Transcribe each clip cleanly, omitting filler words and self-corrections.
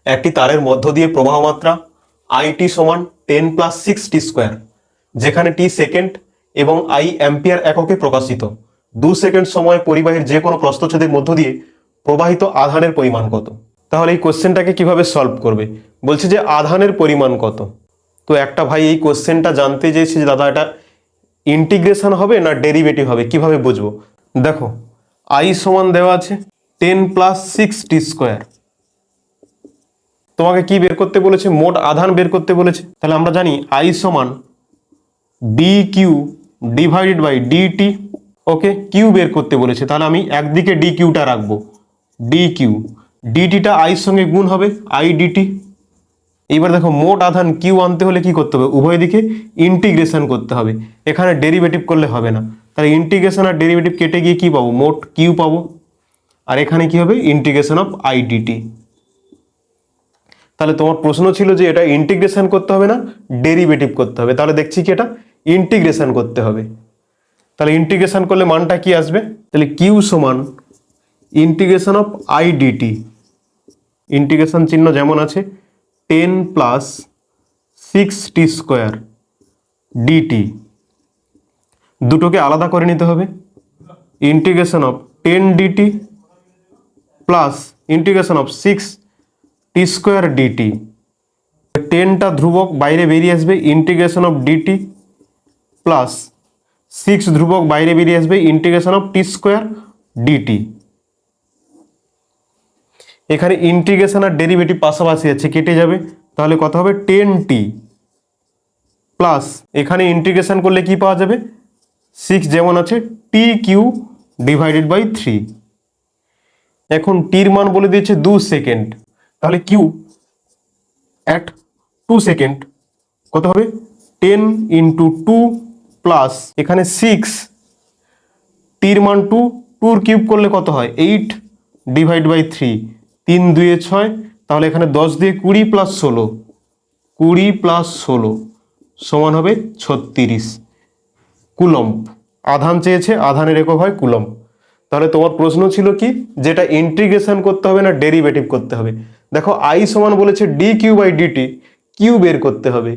একটি তারের মধ্য দিয়ে প্রবাহ মাত্রা আইটি সমান 10+6t², যেখানে টি সেকেন্ড এবং আই অ্যাম্পিয়ার এককে প্রকাশিত। 2 সেকেন্ড সময়ে পরিবাহীর যে কোনো প্রস্থচ্ছেদের মধ্য দিয়ে প্রবাহিত আধানের পরিমাণ কত? তাহলে এই কোশ্চেনটাকে কিভাবে সলভ করবে? বলছে যে আধানের পরিমাণ কত। তো একটা ভাই এই কোশ্চেনটা জানতে চেয়েছে যে দাদা এটা ইন্টিগ্রেশন হবে না ডেরিভেটিভ হবে, কিভাবে বুঝবো? দেখো আই সমান দেওয়া আছে 10+6t²। তোমাকে কি বের করতে বলেছে? মোট আধান বের করতে বলেছে। তাহলে আমরা জানি আই সমান d Q divided by dt. Okay, Q বের করতে বলেছে, তাহলে আমি একদিকে ডি কিউটা রাখবো, ডি কিউ। ডিটিটা আইর সঙ্গে গুণ হবে আই ডিটি। এইবার দেখো মোট আধান কিউ আনতে হলে কি করতে হবে? উভয় দিকে ইন্টিগ্রেশন করতে হবে, এখানে ডেরিভেটিভ করলে হবে না। তাহলে ইন্টিগ্রেশন আর ডেরিভেটিভ কেটে গিয়ে কি পাবো? মোট কিউ পাবো। আর এখানে কি হবে? Integration of I dt. তাহলে তোমার প্রশ্ন ছিল যে এটা ইন্টিগ্রেশন করতে হবে না ডেরিভেটিভ করতে হবে, তাহলে দেখছি কি এটা ইন্টিগ্রেশন করতে হবে। তাহলে ইন্টিগ্রেশন করলে মানটা কি আসবে? তাহলে কিউ সমান integration of I dt, integration চিহ্ন যেমন আছে 10+6t² ডিটি, দুটোকে আলাদা করে নিতে হবে। Integration of 10 dt plus integration of 6t² dt. 10টা ধ্রুবক বাইরে বেরিয়ে আসবে, ইন্টিগ্রেশন অফ ডিটি প্লাস 6 ধ্রুবক বাইরে বেরিয়ে আসবে, ইন্টিগ্রেশন অফ t² ডিটি। এখানে ইন্টিগ্রেশন আর ডেরিভেটিভ পাশাপাশি আছে, কেটে যাবে, তাহলে কত হবে? 10t প্লাস এখানে ইন্টিগ্রেশন করলে কি পাওয়া যাবে? 6 যেমন আছে টি কিউ ডিভাইডেড বাই 3। এখন টির মান বলে দিয়েছে 2 সেকেন্ড, তাহলে কিউ অ্যাট 2 সেকেন্ড কত হবে? 10 × 2 প্লাস এখানে 6, টির মান 2, 2 কিউব করলে কত হয়? 8 ডিভাইড বাই 3, 3 2 6, তাহলে এখানে 10 দিয়ে 20 প্লাস 16, 20 প্লাস 16 সমান হবে 36 কুলম্ব। আধান চেয়েছে, আধানের একক হয় কুলম্ব। তাহলে তোমার প্রশ্ন ছিল কি, যেটা ইন্টিগ্রেশন করতে হবে না ডেরিভেটিভ করতে হবে? দেখো আই সমান বলেছে d Q by dt, Q বের করতে হবে।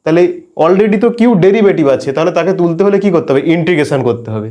তাহলে অলরেডি তো কিউ ডেরিভেটিভ আছে, তাহলে তাকে তুলতে হলে কি করতে হবে? ইন্টিগ্রেশন করতে হবে।